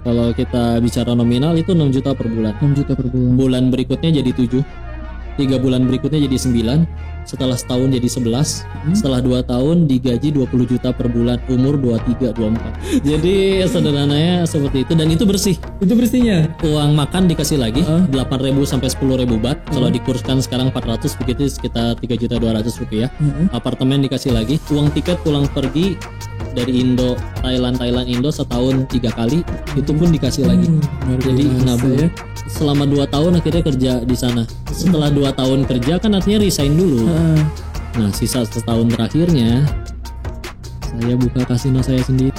Kalau kita bicara nominal itu 6 juta per bulan. 6 juta per bulan. Bulan berikutnya jadi 7. 3 bulan berikutnya jadi 9. Setelah setahun jadi 11. Setelah 2 tahun digaji 20 juta per bulan. Umur 23, 24. Jadi sederhananya seperti itu. Dan itu bersih. Itu bersihnya. Uang makan dikasih lagi 8.000 sampai 10.000 baht. Kalau dikurskan sekarang 400 begitu sekitar 3.200.000 rupiah. Apartemen dikasih lagi. Uang tiket pulang pergi dari Indo, Thailand, Indo setahun 3 kali itu pun dikasih lagi. Jadi nabung ya. Selama 2 tahun akhirnya kerja di sana. Setelah 2 tahun kerja kan artinya resign dulu. Nah sisa setahun terakhirnya saya buka kasino saya sendiri.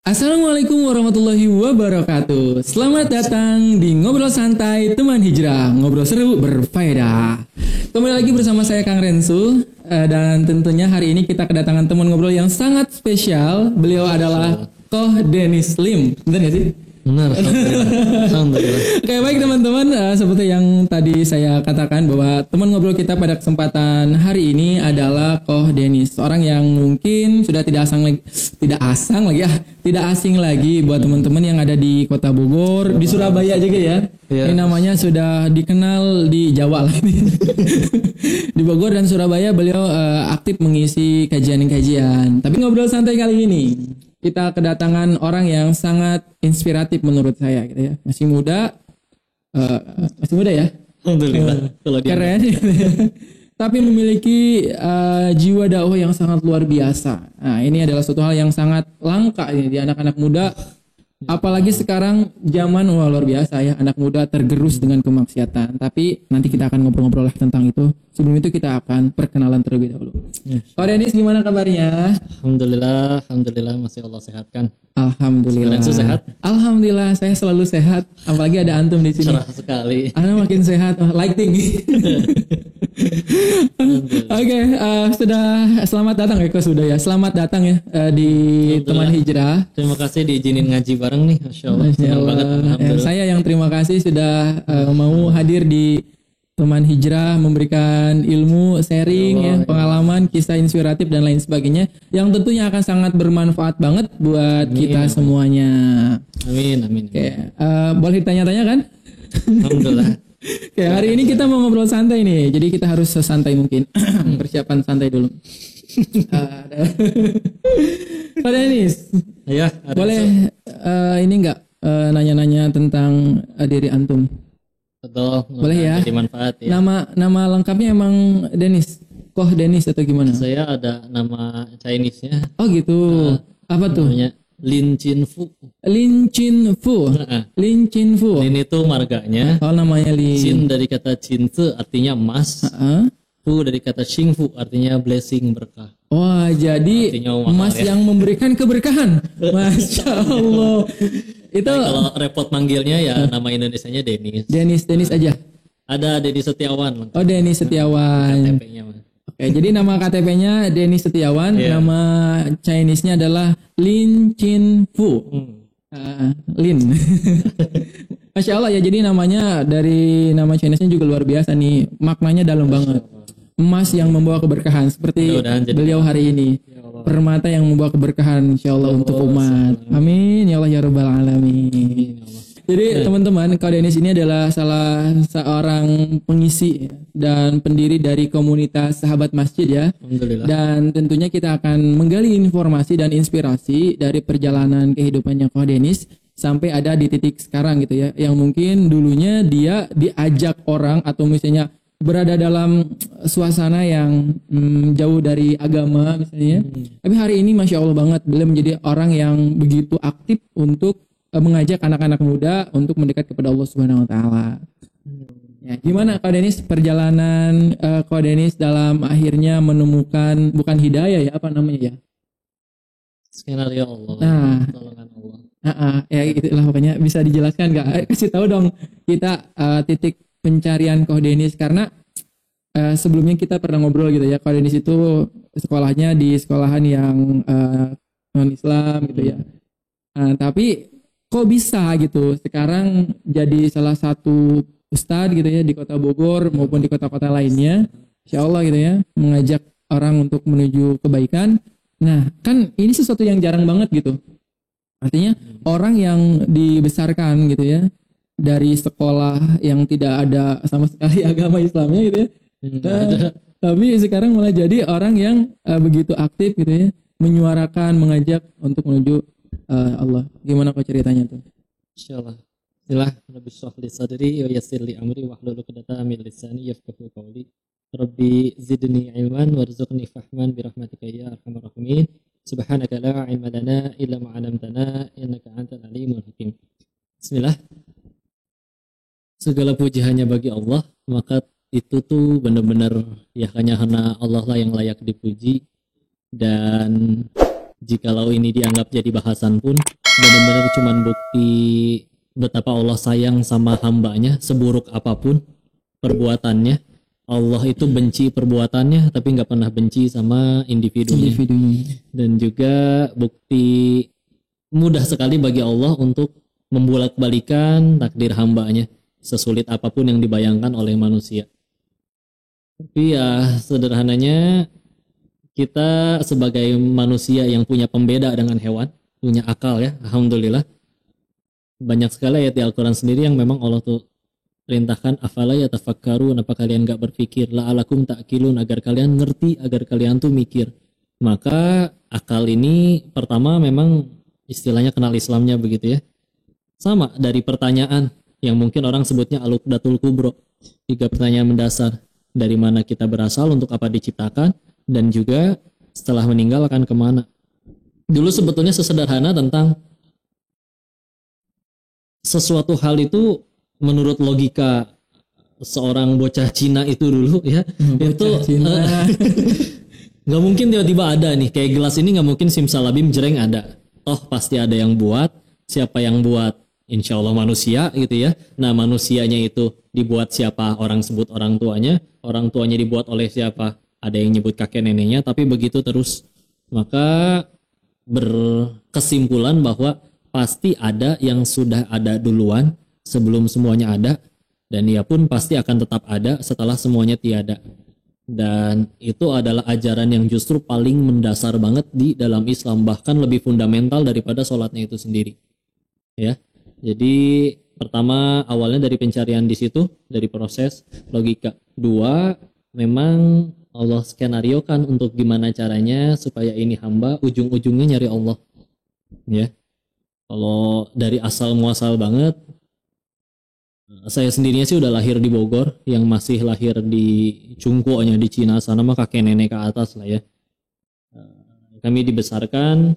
Assalamualaikum warahmatullahi wabarakatuh. Selamat datang di Ngobrol Santai Teman Hijrah. Ngobrol seru berfaedah. Kembali lagi bersama saya Kang Rensu. Dan tentunya hari ini kita kedatangan teman ngobrol yang sangat spesial. Beliau adalah Koh Dennis Lim. Benar gak sih? Benar, alhamdulillah. Oke, baik teman-teman, seperti yang tadi saya katakan bahwa teman ngobrol kita pada kesempatan hari ini adalah Koh Dennis, orang yang mungkin sudah tidak asing lagi buat teman-teman yang ada di Kota Bogor, di Surabaya juga ya. Ini namanya sudah dikenal di Jawa lah. Di Bogor dan Surabaya beliau aktif mengisi kajian-kajian. Tapi ngobrol santai kali ini kita kedatangan orang yang sangat inspiratif menurut saya gitu ya. Masih muda ya. Alhamdulillah. Keren. Tapi memiliki jiwa dakwah yang sangat luar biasa. Nah, ini adalah suatu hal yang sangat langka ini di anak-anak muda. Apalagi sekarang zaman luar biasa ya, anak muda tergerus dengan kemaksiatan. Tapi nanti kita akan ngobrol-ngobrol lah tentang itu. Sebelum itu kita akan perkenalan terlebih dahulu. Pak Dennis, gimana kabarnya? Alhamdulillah masih Allah sehatkan. Alhamdulillah. Kalian sehat? Alhamdulillah, saya selalu sehat. Apalagi ada antum di sini. Cerah sekali. Anda makin sehat, lighting. Oke, sudah selamat datang ya, sudah ya. Selamat datang ya di Teman Hijrah. Terima kasih diizinin ngaji bareng nih, Masya Allah. Senang banget. Saya yang terima kasih sudah mau hadir di Teman Hijrah, memberikan ilmu, sharing ya, pengalaman, kisah inspiratif dan lain sebagainya yang tentunya akan sangat bermanfaat banget buat kita semuanya. Amin. Oke, boleh ditanya-tanya kan? Alhamdulillah. Oke, hari ini kita mau ngobrol santai nih, jadi kita harus sesantai mungkin. Persiapan santai dulu. Pak Dennis, Ya, boleh ini enggak nanya-nanya tentang diri antum? Betul. Boleh ya. Jadi manfaat ya. Nama lengkapnya emang Dennis, Koh Dennis atau gimana? Saya ada nama Chinese-nya. Oh gitu. Apa tuh? Namanya Lin Chin Fu. Lin Chin Fu. Lin Chin Fu. Lin itu marganya. Oh, namanya Lin. Chin dari kata cinta artinya emas. Fu dari kata Xing Fu artinya blessing, berkah. Wah, jadi emas yang memberikan keberkahan. Masya Allah. Itu kalau repot manggilnya ya nama Indonesianya Dennis. Dennis aja. Ada Dennis Setiawan. Oh, Dennis Setiawan. KTP-nya Mas. Oke, jadi nama KTP-nya Dennis Setiawan, nama Chinese-nya adalah Lin Chin Fu. Lin. Masya Allah ya, jadi namanya dari nama Chinese-nya juga luar biasa nih. Maknanya dalam banget. Emas yang membawa keberkahan seperti beliau hari ini. Permata yang membawa keberkahan insyaallah untuk umat. Amin ya Allah ya rabbal alamin. Jadi teman-teman, Kak Dennis ini adalah salah seorang pengisi dan pendiri dari komunitas Sahabat Masjid ya. Alhamdulillah. Dan tentunya kita akan menggali informasi dan inspirasi dari perjalanan kehidupannya Kak Dennis sampai ada di titik sekarang gitu ya. Yang mungkin dulunya dia diajak orang atau misalnya berada dalam suasana yang jauh dari agama misalnya. Tapi hari ini Masya Allah banget beliau menjadi orang yang begitu aktif untuk mengajak anak-anak muda untuk mendekat kepada Allah Subhanahu Wa Taala. Ya, gimana Kak Dennis perjalanan Kak Dennis dalam akhirnya menemukan bukan hidayah ya, apa namanya ya? Skenario Allah. Nah, Tolongan Allah. Ya itulah pokoknya, bisa dijelaskan nggak? Kasih tahu dong kita titik pencarian Koh Denis, karena sebelumnya kita pernah ngobrol gitu ya. Koh Denis itu sekolahnya di sekolahan yang non Islam gitu ya. Tapi kok bisa gitu sekarang jadi salah satu ustadz gitu ya di kota Bogor maupun di kota-kota lainnya, Insya Allah gitu ya, mengajak orang untuk menuju kebaikan. Nah kan ini sesuatu yang jarang banget gitu. Artinya orang yang dibesarkan gitu ya dari sekolah yang tidak ada sama sekali agama Islamnya gitu ya. Tapi sekarang malah jadi orang yang begitu aktif gitu ya, menyuarakan, mengajak untuk menuju Allah. Gimana kok ceritanya tuh? Insyaallah. Bismillah, Rabbi shrah li sadri wa yassir li amri wahlul 'uqdatam min lisani yafqahu qawli. Rabbi zidni ilman warzuqni fahman bi rahmatika ya arhamar rahimin. Subhanaka la ilma lana illa ma 'allamtana innaka antal alimul hakim. Bismillah. Segala puji hanya bagi Allah, maka itu tuh benar-benar ya hanya Allah lah yang layak dipuji. Dan jikalau ini dianggap jadi bahasan pun benar-benar cuman bukti betapa Allah sayang sama hambanya, seburuk apapun perbuatannya. Allah itu benci perbuatannya tapi nggak pernah benci sama individunya. Dan juga bukti mudah sekali bagi Allah untuk membolak-balikan takdir hambanya sesulit apapun yang dibayangkan oleh manusia. Tapi ya sederhananya kita sebagai manusia yang punya pembeda dengan hewan, punya akal ya, alhamdulillah. Banyak sekali ayat di Al-Quran sendiri yang memang Allah tuh perintahkan afala yatafakkarun, apa kalian gak berpikir, la'alakum ta'qilun, agar kalian ngerti, agar kalian tuh mikir. Maka akal ini pertama memang istilahnya kenal Islamnya begitu ya. Sama dari pertanyaan yang mungkin orang sebutnya al-uqdatul kubro, 3 pertanyaan mendasar. Dari mana kita berasal, untuk apa diciptakan, dan juga setelah meninggal akan kemana. Dulu sebetulnya sesederhana tentang sesuatu hal itu menurut logika seorang bocah Cina itu dulu ya, itu nggak mungkin tiba-tiba ada nih kayak gelas ini, nggak mungkin simsalabim jreng ada. Toh pasti ada yang buat. Siapa yang buat? Insya Allah manusia gitu ya. Nah manusianya itu dibuat siapa? Orang sebut orang tuanya. Orang tuanya dibuat oleh siapa? Ada yang nyebut kakek neneknya. Tapi begitu terus. Maka berkesimpulan bahwa pasti ada yang sudah ada duluan sebelum semuanya ada, dan dia pun pasti akan tetap ada setelah semuanya tiada. Dan itu adalah ajaran yang justru paling mendasar banget di dalam Islam, bahkan lebih fundamental daripada sholatnya itu sendiri. Ya, jadi pertama awalnya dari pencarian di situ, dari proses logika. 2, memang Allah skenariokan untuk gimana caranya supaya ini hamba ujung-ujungnya nyari Allah. Ya, kalau dari asal muasal banget, saya sendirinya sih udah lahir di Bogor, yang masih lahir di Cungkuonya di Cina sana mah kakek nenek ke atas lah ya. Kami dibesarkan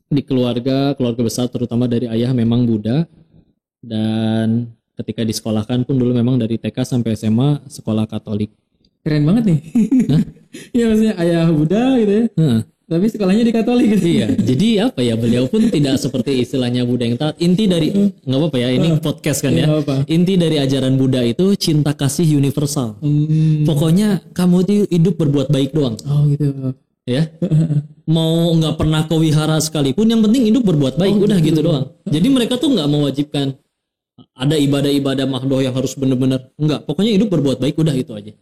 di keluarga besar, terutama dari ayah memang Buddha, dan ketika disekolahkan pun dulu memang dari TK sampai SMA sekolah Katolik. Keren banget nih. Iya maksudnya ayah Buddha gitu ya. Tapi sekolahnya di Katolik. Iya, jadi apa ya, beliau pun tidak seperti istilahnya Buddha yang taat. Inti dari, nggak apa-apa ya, ini podcast kan ya. Inti dari ajaran Buddha itu cinta kasih universal. Pokoknya kamu itu hidup berbuat baik doang. Oh gitu. Ya, mau nggak pernah kau wihara sekalipun, yang penting hidup berbuat baik, udah gitu doang. Jadi mereka tuh nggak mewajibkan ada ibadah-ibadah mahdoh yang harus bener-bener, nggak. Pokoknya hidup berbuat baik, udah itu aja.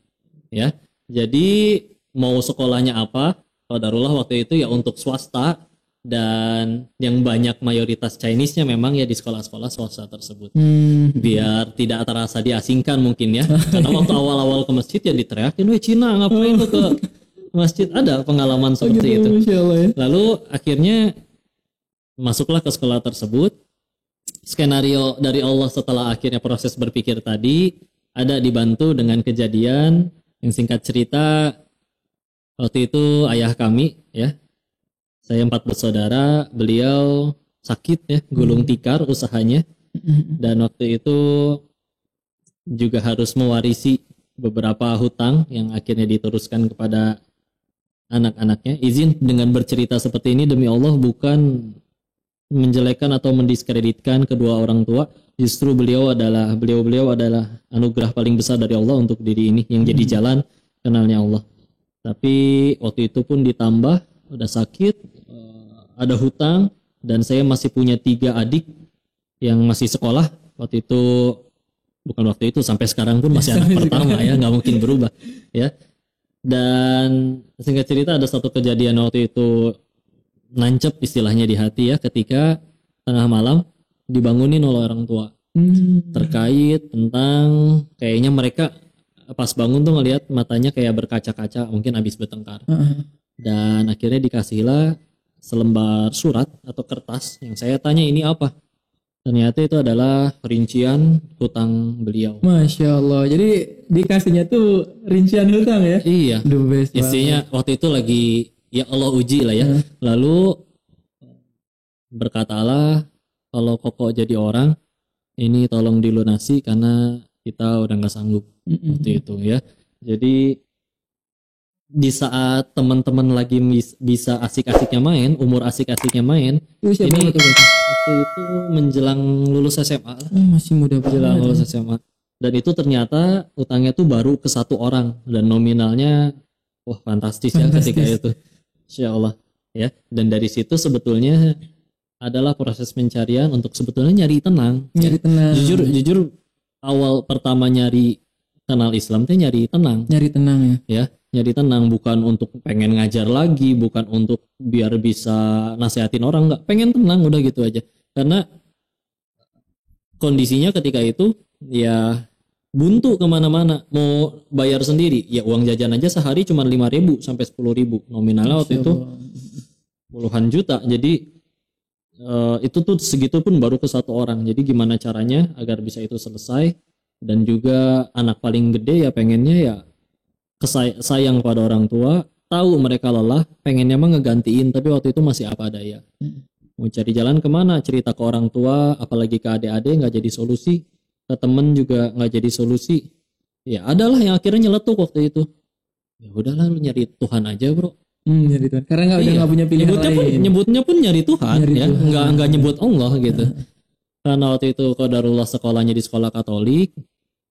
Ya, jadi mau sekolahnya apa? Qadarullah waktu itu ya untuk swasta, dan yang banyak mayoritas Chinese-nya memang ya di sekolah-sekolah swasta tersebut. Biar tidak terasa diasingkan mungkin ya. Karena waktu awal-awal ke masjid ya diteriakin, "Weh Cina, ngapain lu ke masjid?" Ada pengalaman seperti itu. Lalu akhirnya masuklah ke sekolah tersebut. Skenario dari Allah setelah akhirnya proses berpikir tadi ada dibantu dengan kejadian yang singkat cerita. Waktu itu ayah kami ya, saya 4 bersaudara, beliau sakit ya, gulung tikar usahanya, dan waktu itu juga harus mewarisi beberapa hutang yang akhirnya diteruskan kepada anak-anaknya. Izin dengan bercerita seperti ini demi Allah bukan menjelekkan atau mendiskreditkan kedua orang tua. Justru beliau adalah anugerah paling besar dari Allah untuk diri ini yang jadi jalan kenalnya Allah. Tapi waktu itu pun ditambah udah sakit, ada hutang, dan saya masih punya 3 adik yang masih sekolah. Sampai sekarang pun masih anak pertama ya, nggak mungkin berubah ya. Dan singkat cerita ada satu kejadian waktu itu nancep istilahnya di hati ya, ketika tengah malam dibangunin oleh orang tua terkait tentang kayaknya mereka pas bangun tuh ngelihat matanya kayak berkaca-kaca, mungkin habis bertengkar. Dan akhirnya dikasihlah selembar surat atau kertas yang saya tanya ini apa. Ternyata itu adalah rincian hutang beliau. Masya Allah. Jadi dikasihnya tuh rincian hutang ya? Iya. Istrinya waktu itu lagi ya Allah uji lah ya. Lalu berkatalah, kalau Koko jadi orang, ini tolong dilunasi karena kita udah nggak sanggup. Waktu itu ya. Jadi di saat teman-teman lagi bisa asik-asiknya main, umur asik-asiknya main, ini waktu itu menjelang lulus SMA. Masih muda banget. Menjelang lulus SMA. Dan itu ternyata utangnya tuh baru ke 1 orang dan nominalnya fantastis ya ketika itu. Insya Allah ya. Dan dari situ sebetulnya adalah proses pencarian untuk sebetulnya nyari tenang. Tenang. Jujur awal pertama nyari kenal Islam tuh nyari tenang. Nyari tenang ya. Ya, nyari tenang, bukan untuk pengen ngajar lagi, bukan untuk biar bisa nasehatin orang, enggak, pengen tenang udah gitu aja. Karena kondisinya ketika itu ya buntu kemana-mana, mau bayar sendiri ya uang jajan aja sehari cuma 5.000 sampai 10.000, nominalnya waktu itu puluhan juta. Jadi itu tuh segitu pun baru ke 1 orang. Jadi gimana caranya agar bisa itu selesai. Dan juga anak paling gede ya pengennya ya sayang pada orang tua, tahu mereka lelah, pengennya mah ngegantiin, tapi waktu itu masih apa daya. Mau cari jalan kemana, cerita ke orang tua, apalagi ke adik-adik nggak jadi solusi, ke temen juga nggak jadi solusi. Ya adalah yang akhirnya nyeletuk waktu itu. Ya udahlah, lu nyari Tuhan aja bro. Nyari Tuhan. Karena nggak punya pilihan lain. Nyebutnya pun nyari Tuhan, nggak nyebut Allah gitu. Karena waktu itu qadarullah sekolahnya di sekolah Katolik,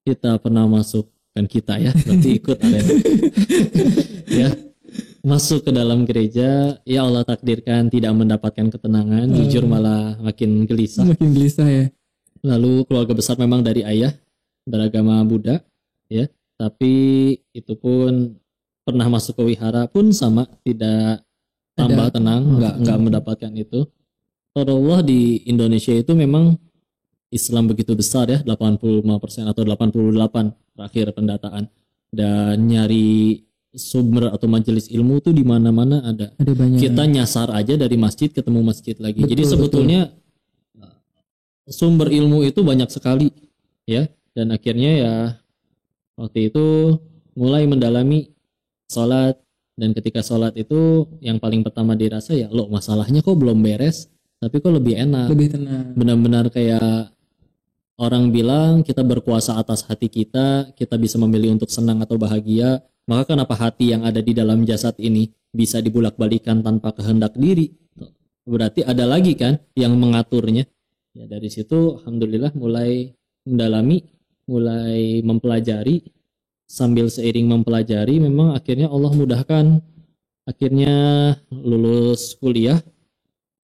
kita pernah masuk, kan kita ya, berarti ikut ada ya, masuk ke dalam gereja, ya Allah takdirkan tidak mendapatkan ketenangan, jujur malah makin gelisah. Makin gelisah ya. Lalu keluarga besar memang dari ayah beragama Buddha ya, tapi itu pun pernah masuk ke wihara pun sama, tidak tambah tenang, nggak mendapatkan itu. Allah di Indonesia itu memang Islam begitu besar ya, 85% atau 88 terakhir pendataan, dan nyari sumber atau majelis ilmu tuh di mana-mana ada banyak. Kita nyasar aja dari masjid ketemu masjid lagi. Jadi sebetulnya sumber ilmu itu banyak sekali ya, dan akhirnya ya waktu itu mulai mendalami sholat, dan ketika sholat itu yang paling pertama dirasa ya, loh masalahnya kok belum beres tapi kok lebih enak, lebih tenang. Benar-benar kayak orang bilang kita berkuasa atas hati kita bisa memilih untuk senang atau bahagia. Maka kenapa hati yang ada di dalam jasad ini bisa dibulak-balikan tanpa kehendak diri? Berarti ada lagi kan yang mengaturnya. Ya dari situ alhamdulillah mulai mendalami, mulai mempelajari. Sambil seiring mempelajari memang akhirnya Allah mudahkan. Akhirnya lulus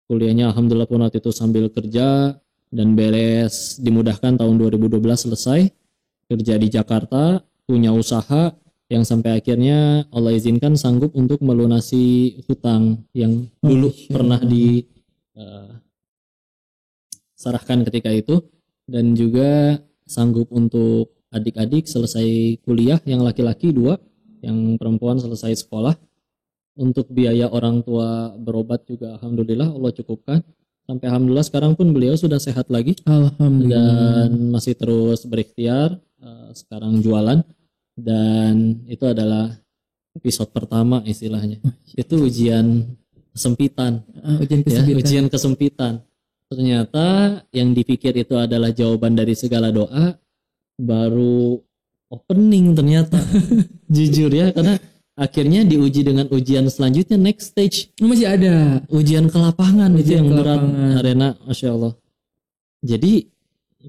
kuliahnya alhamdulillah pun waktu itu sambil kerja dan beres, dimudahkan tahun 2012 selesai kerja di Jakarta, punya usaha yang sampai akhirnya Allah izinkan sanggup untuk melunasi hutang yang dulu pernah diserahkan ketika itu, dan juga sanggup untuk adik-adik selesai kuliah, yang laki-laki 2, yang perempuan selesai sekolah. Untuk biaya orang tua berobat juga alhamdulillah Allah cukupkan. Sampai alhamdulillah sekarang pun beliau sudah sehat lagi. Alhamdulillah. Dan masih terus berikhtiar, sekarang jualan. Dan itu adalah episode pertama istilahnya. Itu ujian kesempitan. Ujian kesempitan. Ternyata yang dipikir itu adalah jawaban dari segala doa, baru opening ternyata. Jujur ya, karena akhirnya diuji dengan ujian selanjutnya, next stage. Masih ada. Ujian ke lapangan, itu Ujian yang ke berat lapangan. Arena, Masya Allah. Jadi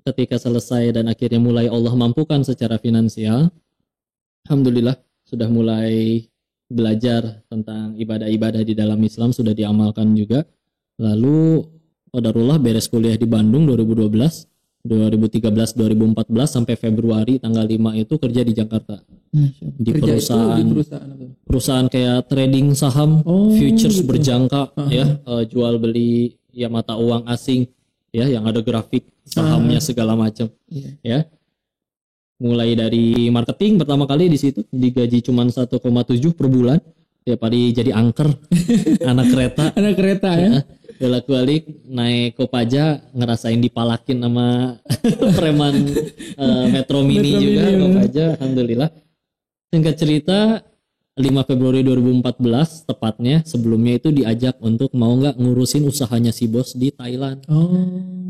ketika selesai dan akhirnya mulai Allah mampukan secara finansial, alhamdulillah sudah mulai belajar tentang ibadah-ibadah di dalam Islam, sudah diamalkan juga. Lalu qadarullah beres kuliah di Bandung 2012, 2013, 2014 sampai Februari tanggal 5 itu kerja di Jakarta. Di Kerja itu perusahaan, di perusahaan apa? perusahaan kayak trading saham, futures gitu. berjangka, ya, jual beli ya mata uang asing, ya, yang ada grafik sahamnya segala macam, ya. Mulai dari marketing pertama kali di situ digaji cuma 1,7 per bulan, tiap hari jadi angker, anak kereta. Ada kereta ya. Bolak-balik naik Kopaja, ngerasain dipalakin sama preman Metro Mini juga Kopaja, alhamdulillah. Singkat cerita 5 Februari 2014 tepatnya, sebelumnya itu diajak untuk mau nggak ngurusin usahanya si bos di Thailand.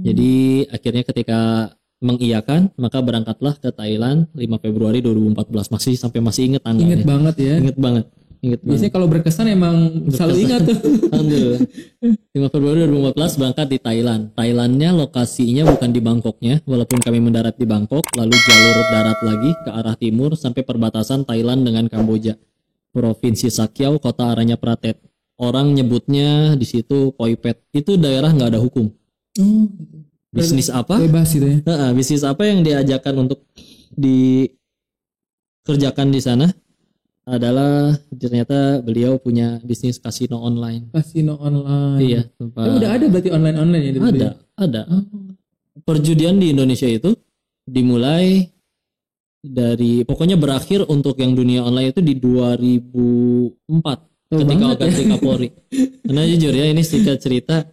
Jadi akhirnya ketika mengiyakan, maka berangkatlah ke Thailand 5 Februari 2014. Masih inget tanggalnya. Ingat banget ya. Inget banget. Biasanya kalau berkesan emang selalu ingat tuh. Alhamdulillah. 5 Februari 2014 berangkat di Thailand. Thailandnya lokasinya bukan di Bangkoknya, walaupun kami mendarat di Bangkok, lalu jalur darat lagi ke arah timur sampai perbatasan Thailand dengan Kamboja. Provinsi Sakyau, kota Aranya Pratet. Orang nyebutnya di situ Poipet. Itu daerah nggak ada hukum. Bisnis apa? Bebas gitu ya. Bisnis apa yang diajarkan untuk dikerjakan di sana adalah ternyata beliau punya bisnis kasino online. Kasino online. Iya. Udah ada berarti online ya? Ada. Perjudian di Indonesia itu dimulai dari, pokoknya berakhir untuk yang dunia online itu di 2004 ketika ganti Kapolri. Karena jujur ya, ini singkat cerita.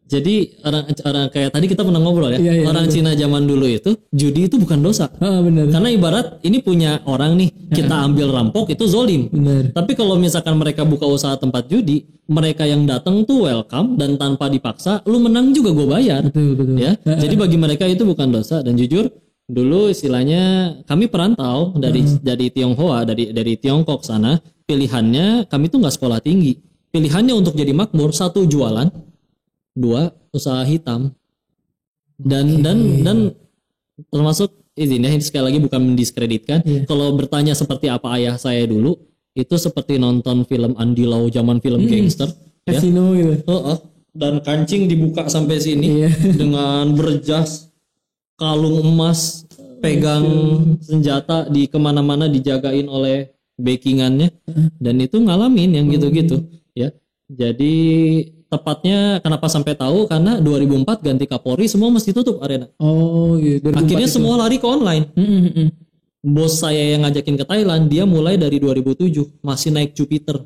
Jadi orang kayak tadi kita pernah ngobrol ya, orang Cina zaman dulu itu judi itu bukan dosa. Bener. Karena ibarat ini punya orang nih, kita ambil rampok itu zolim. Bener. Tapi kalau misalkan mereka buka usaha tempat judi, mereka yang datang tuh welcome dan tanpa dipaksa, lu menang juga gue bayar. Betul. Ya. Jadi bagi mereka itu bukan dosa. Dan jujur dulu istilahnya kami perantau dari Tionghoa, dari Tiongkok sana, pilihannya kami tuh nggak sekolah tinggi. Pilihannya untuk jadi makmur, 1 jualan, 2 usaha hitam. Dan termasuk ini sekali lagi bukan mendiskreditkan. Kalau bertanya seperti apa ayah saya dulu, itu seperti nonton film Andy Lau zaman film gangster. Kasino gitu. Dan kancing dibuka sampai sini dengan berjas, kalung emas, pegang senjata di kemana-mana dijagain oleh backingannya, dan itu ngalamin yang gitu-gitu ya. Jadi tepatnya kenapa sampai tahu, karena 2004 ganti Kapolri semua mesti tutup Arena. Gitu. Akhirnya semua lari ke online. Bos saya yang ngajakin ke Thailand, dia mulai dari 2007 masih naik Jupiter.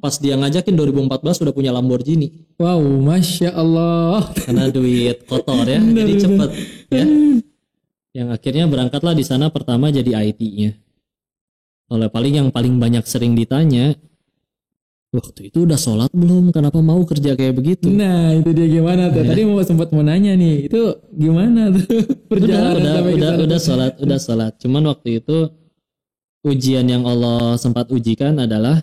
Pas dia ngajakin 2014 sudah punya Lamborghini. Wow, Masya Allah. Karena duit kotor ya, jadi cepet ya. Yang akhirnya berangkatlah di sana pertama jadi IT-nya. Oleh yang paling banyak sering ditanya, waktu itu udah sholat belum? Kenapa mau kerja kayak begitu? Nah itu dia gimana tuh? Tadi sempat mau nanya nih, itu gimana tuh perjalanan? Udah sholat. Cuman waktu itu ujian yang Allah sempat ujikan adalah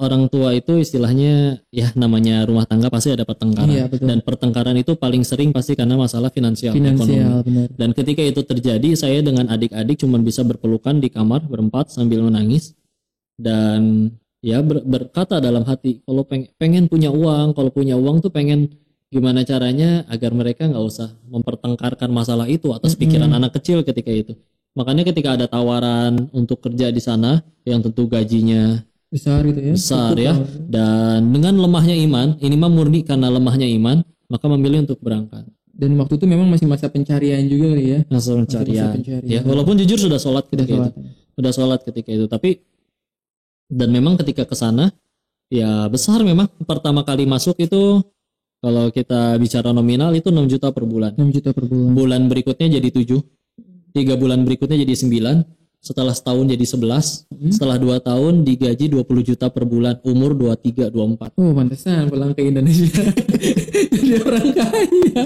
orang tua itu istilahnya ya namanya rumah tangga pasti ada pertengkaran. Dan pertengkaran itu paling sering pasti karena masalah finansial ekonomi. Benar. Dan ketika itu terjadi, saya dengan adik-adik cuma bisa berpelukan di kamar berempat sambil menangis dan ya berkata dalam hati, kalau pengen punya uang, kalau punya uang tuh pengen gimana caranya agar mereka nggak usah mempertengkarkan masalah itu atas pikiran anak kecil ketika itu. Makanya ketika ada tawaran untuk kerja di sana yang tentu gajinya besar gitu ya. Besar ya. Dan dengan lemahnya iman, ini mah murni karena lemahnya iman, maka memilih untuk berangkat. Dan waktu itu memang masih masa pencarian juga kali ya. Masa pencarian. Ya, walaupun jujur sudah sholat ketika itu. Sudah sholat ketika itu, tapi dan memang ketika ke sana ya besar memang. Pertama kali masuk itu kalau kita bicara nominal itu 6 juta per bulan. 6 juta per bulan. Bulan berikutnya jadi 7. 3 bulan berikutnya jadi 9. setelah setahun jadi 11, setelah 2 tahun digaji 20 juta per bulan, umur 23, 24. Oh, pantesan pulang ke Indonesia. Jadi orang kaya.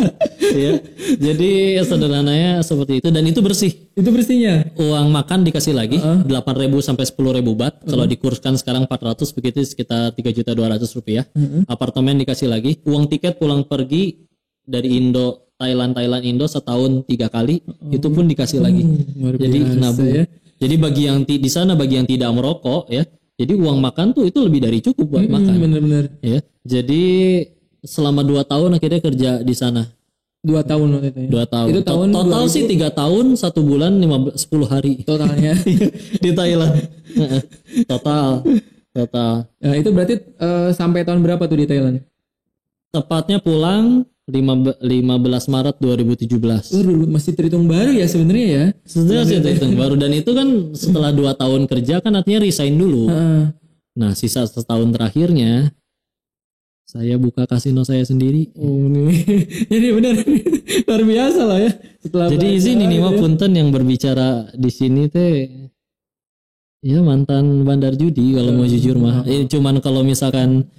Ya, jadi sederhananya seperti itu dan itu bersih. Itu bersihnya. Uang makan dikasih lagi 8.000 sampai 10.000 baht. Kalau dikurskan sekarang 400 begitu sekitar 3.200.000 rupiah. Apartemen dikasih lagi. Uang tiket pulang pergi dari Indo, Thailand Indo setahun 3 kali itu pun dikasih lagi. Jadi nabung. Ya. Jadi bagi yang di sana bagi yang tidak merokok ya. Jadi uang makan tuh itu lebih dari cukup buat makan. Bener-bener. Ya. Jadi selama 2 tahun akhirnya kerja di sana. 2 tahun waktu itu ya? 2 tahun. Itu tahun Total 2000... sih 3 tahun 1 bulan 10 hari. Totalnya di Thailand. Total. Nah, itu berarti sampai tahun berapa tuh di Thailand? Tepatnya pulang 15 Maret 2017. Masih terhitung baru ya sebenarnya ya? Sebenarnya sih terhitung baru dan itu kan setelah 2 tahun kerja kan artinya resign dulu. Nah, sisa setahun terakhirnya saya buka kasino saya sendiri. Oh, nih. Jadi benar luar biasa lah ya. Setelah jadi izin ini mah punten yang berbicara di sini teh ya mantan bandar judi kalau mau jujur mah. Cuman kalau misalkan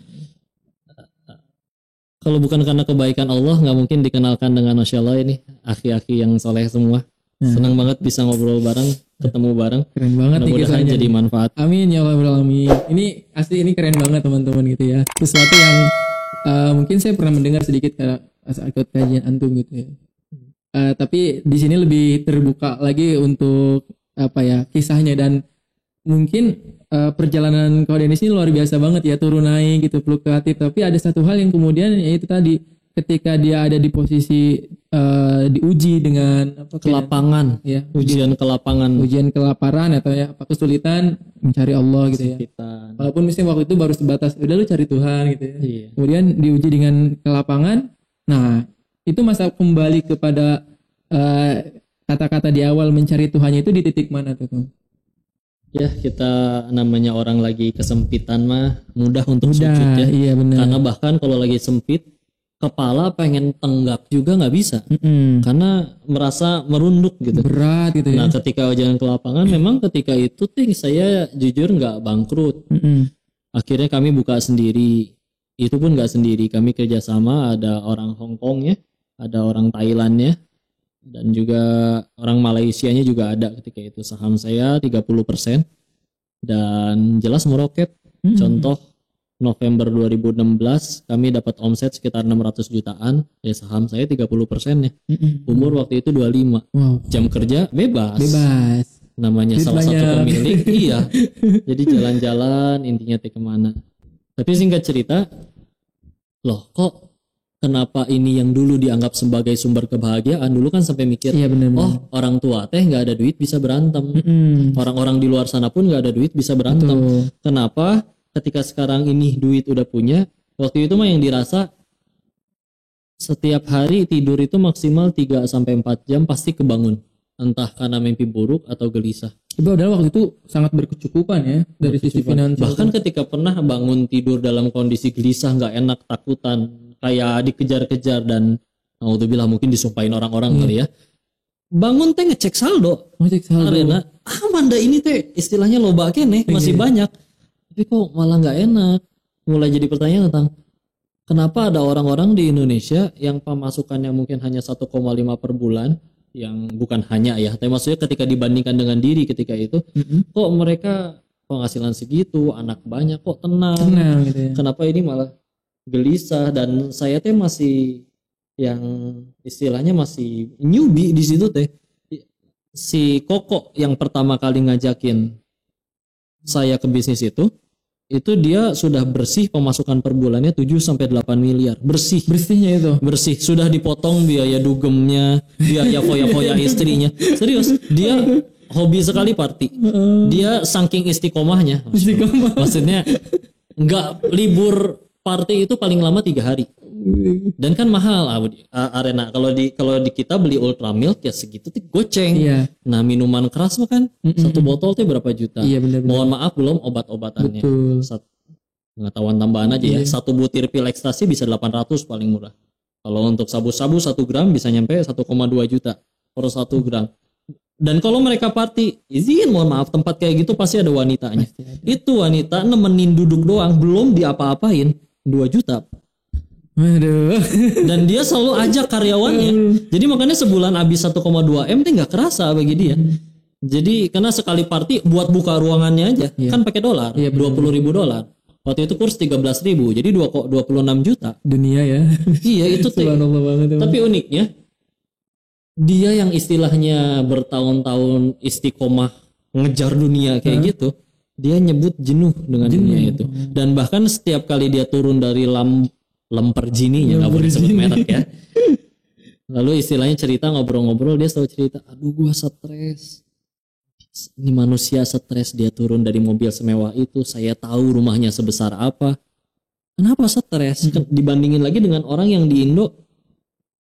kalau bukan karena kebaikan Allah nggak mungkin dikenalkan dengan Masya Allah ini aki-aki yang soleh semua. Senang banget bisa ngobrol bareng, ketemu bareng. Keren banget nih mudah-mudahan jadi manfaat. Amin ya Allah alamin. Ini asli ini keren banget teman-teman gitu ya. Sesuatu yang mungkin saya pernah mendengar sedikit ikut kajian antum gitu ya. Tapi di sini lebih terbuka lagi untuk apa ya kisahnya dan mungkin perjalanan Ko Denis ini luar biasa banget ya, turun naik gitu fluktuatif, tapi ada satu hal yang kemudian yaitu tadi ketika dia ada di posisi diuji dengan apa kelapangan ya, ujian kelaparan atau ya apa kesulitan mencari Allah gitu ya. Walaupun misalnya waktu itu baru sebatas udah lu cari Tuhan gitu ya. Iya. Kemudian diuji dengan kelapangan. Nah, itu masa kembali kepada kata-kata di awal mencari Tuhannya itu di titik mana tuh? Ya, kita namanya orang lagi kesempitan mah mudah untuk sujud ya. Iya benar. Karena bahkan kalau lagi sempit, kepala pengen tenggak juga nggak bisa. Karena merasa merunduk gitu. Berat gitu ya. Nah, ketika jalan ke lapangan, memang ketika itu saya jujur nggak bangkrut. Akhirnya kami buka sendiri. Itu pun nggak sendiri. Kami kerjasama, ada orang Hong Kong ya, ada orang Thailandnya. Dan juga orang Malaysianya juga ada ketika itu. Saham saya 30% dan jelas meroket. Contoh November 2016 kami dapat omset sekitar 600 jutaan, ya saham saya 30% ya. Umur waktu itu 25. Jam kerja bebas. Namanya salah satu pemilik. Iya. Jadi jalan-jalan intinya kemana. Tapi singkat cerita, loh kok kenapa ini yang dulu dianggap sebagai sumber kebahagiaan dulu kan sampai mikir, iya, bener. Oh orang tua teh nggak ada duit bisa berantem, orang-orang di luar sana pun nggak ada duit bisa berantem. Kenapa ketika sekarang ini duit udah punya, waktu itu mah yang dirasa setiap hari tidur itu maksimal 3-4 jam pasti kebangun, entah karena mimpi buruk atau gelisah. Padahal waktu itu sangat berkecukupan ya dari sisi finansial. Bahkan ketika pernah bangun tidur dalam kondisi gelisah, nggak enak, takutan, kayak dikejar-kejar dan naudzubillah mungkin disumpahin orang-orang kali ya. Bangun teh ngecek saldo. Arena aman dah ini teh istilahnya loba kene masih banyak. Tapi kok malah nggak enak. Mulai jadi pertanyaan tentang kenapa ada orang-orang di Indonesia yang pemasukannya mungkin hanya 1,5 per bulan, yang bukan hanya ya, tapi maksudnya ketika dibandingkan dengan diri ketika itu, kok mereka penghasilan segitu, anak banyak, kok tenang gitu ya. Kenapa ini malah gelisah? Dan saya teh masih yang istilahnya masih newbie di situ teh. Si Koko yang pertama kali ngajakin saya ke bisnis itu dia sudah bersih pemasukan per bulannya 7-8 miliar. Bersihnya itu. Bersih, sudah dipotong biaya dugemnya, biaya foya-foya istrinya. Serius, dia hobi sekali party. Dia saking istiqomahnya. Maksudnya enggak libur party itu paling lama 3 hari. Dan kan mahal Arena. Kalau di kita beli Ultra Milk ya segitu tuh goceng. Iya. Nah, minuman keras mah kan satu botol tuh berapa juta. Iya, bener. Mohon maaf belum obat-obatannya. Betul. Pengetahuan tambahan aja ya. Satu butir pil ekstasi bisa 800 paling murah. Kalau untuk sabu-sabu 1 gram bisa nyampe 1,2 juta per 1 gram. Dan kalau mereka party, izin mohon maaf, tempat kayak gitu pasti ada wanitanya. Itu wanita nemenin duduk doang, belum diapa-apain, 2 juta. Aduh. Dan dia selalu ajak karyawannya. Jadi makanya sebulan habis 1,2 M itu nggak kerasa bagi dia. Jadi karena sekali party buat buka ruangannya aja kan pakai dolar, 20.000 dolar. Waktu itu kurs 13.000, jadi 26 juta. Dunia ya. Iya itu tuh. Tapi uniknya dia yang istilahnya bertahun-tahun istiqomah ngejar dunia kayak gitu, dia nyebut jenuh dengan dunia itu. Dan bahkan setiap kali dia turun dari Lamborghini-nya, nggak boleh sebut merek ya. Lalu istilahnya cerita ngobrol-ngobrol, dia selalu cerita, aduh gua stres. Ini manusia stres, dia turun dari mobil semewah itu, saya tahu rumahnya sebesar apa. Kenapa stres? Dibandingin lagi dengan orang yang di Indo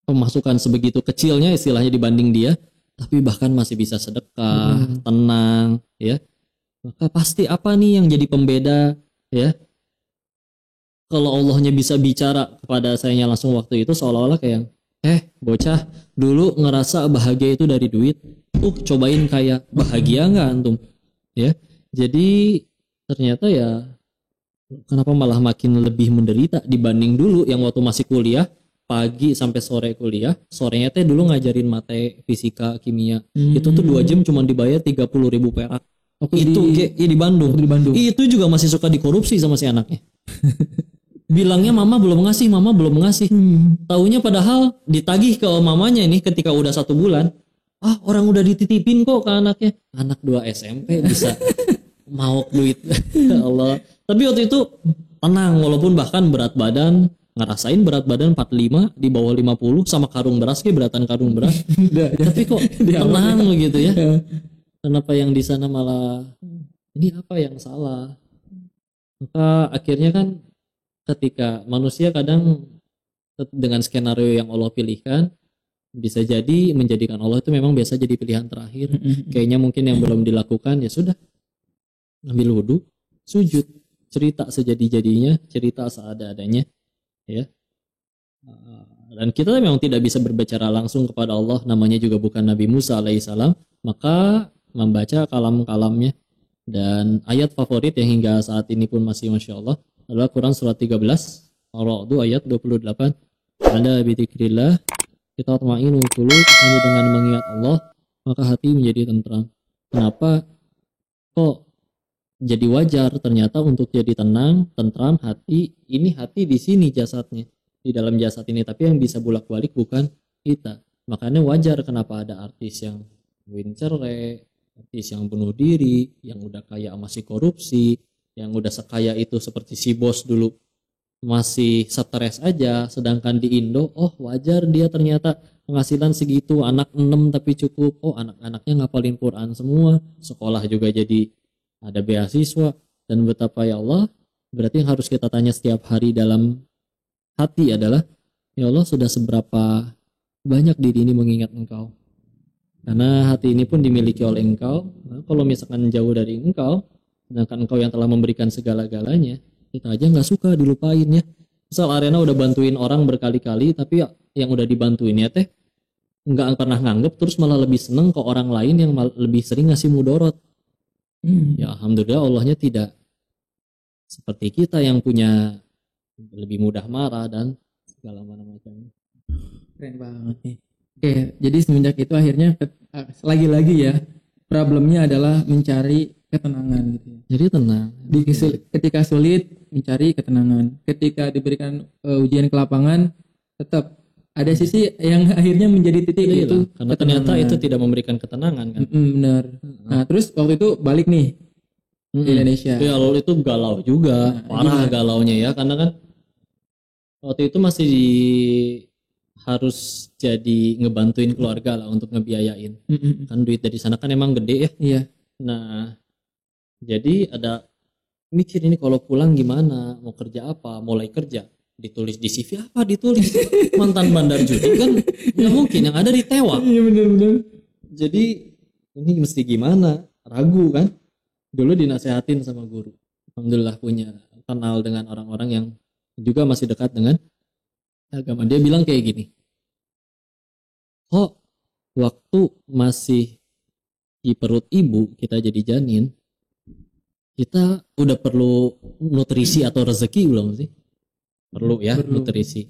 pemasukan sebegitu kecilnya istilahnya dibanding dia, tapi bahkan masih bisa sedekah, tenang, ya. Maka pasti apa nih yang jadi pembeda, ya? Kalau Allahnya bisa bicara kepada saya langsung waktu itu seolah-olah kayak, bocah, dulu ngerasa bahagia itu dari duit, cobain kaya, bahagia nggak antum? Ya, jadi ternyata ya, kenapa malah makin lebih menderita dibanding dulu yang waktu masih kuliah, pagi sampai sore kuliah, sorenya teh dulu ngajarin mate, fisika, kimia, itu tuh 2 jam cuma dibayar 30.000 perak. Itu di Bandung. Itu juga masih suka dikorupsi sama si anaknya. Bilangnya mama belum ngasih. Taunya padahal ditagih ke mamanya ini ketika udah 1 bulan. Orang udah dititipin kok ke anaknya. Anak 2 SMP bisa mau duit. Ya Allah. Tapi waktu itu tenang, walaupun bahkan berat badan, ngerasain berat badan 45 di bawah 50 sama karung beras, beratan karung beras. Tapi kok tenang begitu ya. Kenapa yang di sana malah ini apa yang salah? Maka akhirnya kan ketika manusia kadang dengan skenario yang Allah pilihkan, bisa jadi menjadikan Allah itu memang biasa jadi pilihan terakhir. Kayaknya mungkin yang belum dilakukan, ya sudah, ambil wudhu, sujud, cerita sejadi-jadinya, cerita seada-adanya, ya. Dan kita memang tidak bisa berbicara langsung kepada Allah, namanya juga bukan Nabi Musa alaihissalam, maka membaca kalam-kalamnya. Dan ayat favorit yang hingga saat ini pun masih Masya Allah adalah Quran surat 13 Al-Ra'd ayat 28. Ala bidzikrillah kita tatma'innul qulub, hanya dengan mengingat Allah maka hati menjadi tentram. Kenapa kok jadi wajar ternyata untuk jadi tenang, tentram hati, ini hati di sini jasadnya, di dalam jasad ini, tapi yang bisa bolak-balik bukan kita. Makanya wajar kenapa ada artis yang win cerai, artis yang bunuh diri, yang udah kaya masih korupsi, yang udah sekaya itu seperti si bos dulu masih stres aja, sedangkan di Indo wajar dia ternyata penghasilan segitu, anak 6 tapi cukup, anak-anaknya ngapalin Quran semua, sekolah juga jadi ada beasiswa. Dan betapa ya Allah, berarti yang harus kita tanya setiap hari dalam hati adalah, ya Allah, sudah seberapa banyak diri ini mengingat Engkau? Karena hati ini pun dimiliki oleh Engkau. Nah, kalau misalkan jauh dari Engkau, sedangkan Engkau yang telah memberikan segala-galanya, kita aja nggak suka dilupain ya. Misal Arena udah bantuin orang berkali-kali, tapi yang udah dibantuin ya teh nggak pernah nganggep, terus malah lebih seneng ke orang lain yang lebih sering ngasih mudorot. Ya alhamdulillah Allahnya tidak seperti kita yang punya lebih mudah marah dan segala macam. Keren banget nih. Oke, jadi semenjak itu akhirnya lagi-lagi ya problemnya adalah mencari ketenangan gitu ya. Jadi tenang. Ketika sulit mencari ketenangan. Ketika diberikan ujian ke lapangan tetap ada sisi yang akhirnya menjadi titik itu. Karena ternyata itu tidak memberikan ketenangan kan. Benar. Nah terus waktu itu balik nih ke Indonesia. Ya lalu itu galau juga, parah galaunya ya, karena kan waktu itu masih harus jadi ngebantuin keluarga lah untuk ngebiayain. Kan duit dari sana kan emang gede ya. Iya. Nah, jadi ada mikir ini kalau pulang gimana, mau kerja apa, mulai kerja, ditulis di CV apa, ditulis mantan bandar judi kan nggak mungkin, yang ada ditewak. Iya benar-benar. Jadi ini mesti gimana, ragu kan. Dulu dinasehatin sama guru, alhamdulillah punya kenal dengan orang-orang yang juga masih dekat dengan agama. Dia bilang kayak gini, waktu masih di perut ibu kita jadi janin, kita udah perlu nutrisi atau rezeki belum sih? Perlu ya, nutrisi.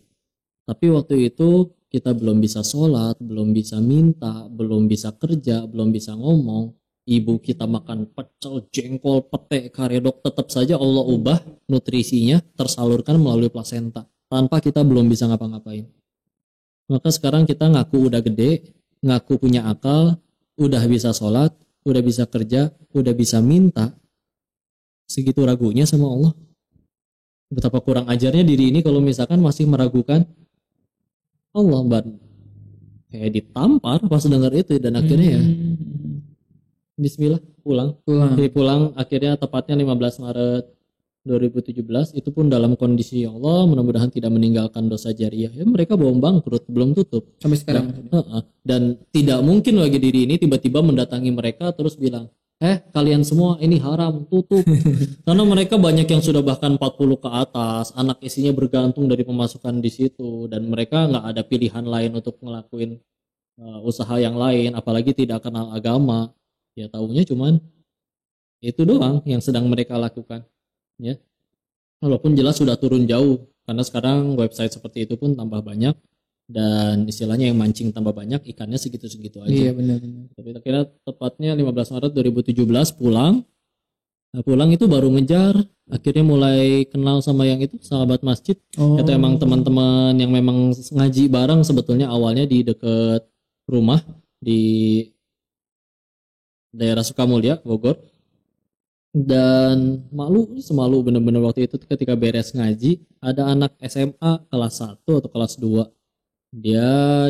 Tapi waktu itu kita belum bisa sholat, belum bisa minta, belum bisa kerja, belum bisa ngomong. Ibu kita makan pecel, jengkol, pete, karedok, tetap saja Allah ubah nutrisinya tersalurkan melalui plasenta tanpa kita belum bisa ngapa-ngapain. Maka sekarang kita ngaku udah gede, ngaku punya akal, udah bisa sholat, udah bisa kerja, udah bisa minta. Segitu ragunya sama Allah. Betapa kurang ajarnya diri ini kalau misalkan masih meragukan Allah, kayak ditampar pas dengar itu, dan akhirnya ya bismillah pulang. Jadi pulang akhirnya tepatnya 15 Maret 2017, itu pun dalam kondisi ya Allah mudah-mudahan tidak meninggalkan dosa jariah. Ya mereka belum bangkrut, belum tutup sampai sekarang. Dan tidak mungkin bagi diri ini tiba-tiba mendatangi mereka terus bilang, kalian semua ini haram, tutup. Karena mereka banyak yang sudah bahkan 40 ke atas, anak isinya bergantung dari pemasukan di situ, dan mereka nggak ada pilihan lain untuk ngelakuin usaha yang lain, apalagi tidak kenal agama. Ya taunya cuman itu doang yang sedang mereka lakukan. Ya, walaupun jelas sudah turun jauh, karena sekarang website seperti itu pun tambah banyak. Dan istilahnya yang mancing tambah banyak, ikannya segitu-segitu aja. Iya benar. Tapi akhirnya tepatnya 15 Maret 2017 pulang. Nah, pulang itu baru ngejar, akhirnya mulai kenal sama yang itu sahabat masjid. Itu emang teman-teman yang memang ngaji bareng, sebetulnya awalnya di deket rumah di daerah Sukamulya, Bogor. Dan semalu bener-bener waktu itu ketika beres ngaji, ada anak SMA kelas 1 atau kelas 2. Dia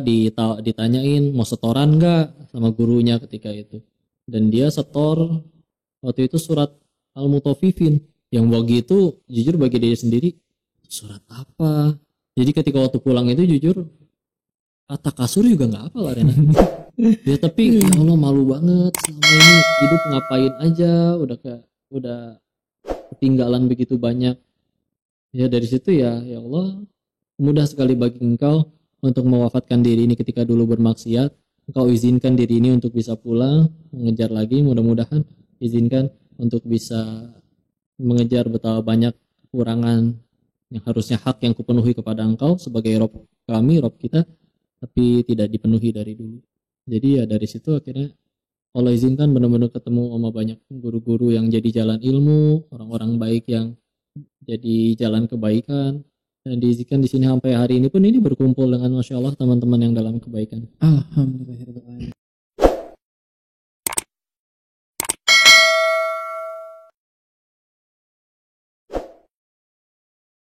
ditanyain mau setoran nggak sama gurunya ketika itu, dan dia setor waktu itu surat Al-Mutaffifin, yang bagi itu jujur bagi dia sendiri surat apa. Jadi ketika waktu pulang itu jujur kata kasur juga nggak apa lah Rena. Ya tapi ya Allah malu banget, selama ini hidup ngapain aja, udah ketinggalan begitu banyak. Ya dari situ ya Allah mudah sekali bagi engkau untuk mewafatkan diri ini ketika dulu bermaksiat. Engkau izinkan diri ini untuk bisa pulang, mengejar lagi, mudah-mudahan izinkan untuk bisa mengejar betapa banyak kekurangan yang harusnya hak yang kupenuhi kepada engkau sebagai Rob kami, Rob kita, tapi tidak dipenuhi dari dulu. Jadi ya dari situ akhirnya Allah izinkan benar-benar ketemu sama banyak guru-guru yang jadi jalan ilmu, orang-orang baik yang jadi jalan kebaikan. Dan diizinkan di sini sampai hari ini pun ini berkumpul dengan Masya Allah teman-teman yang dalam kebaikan. Alhamdulillah.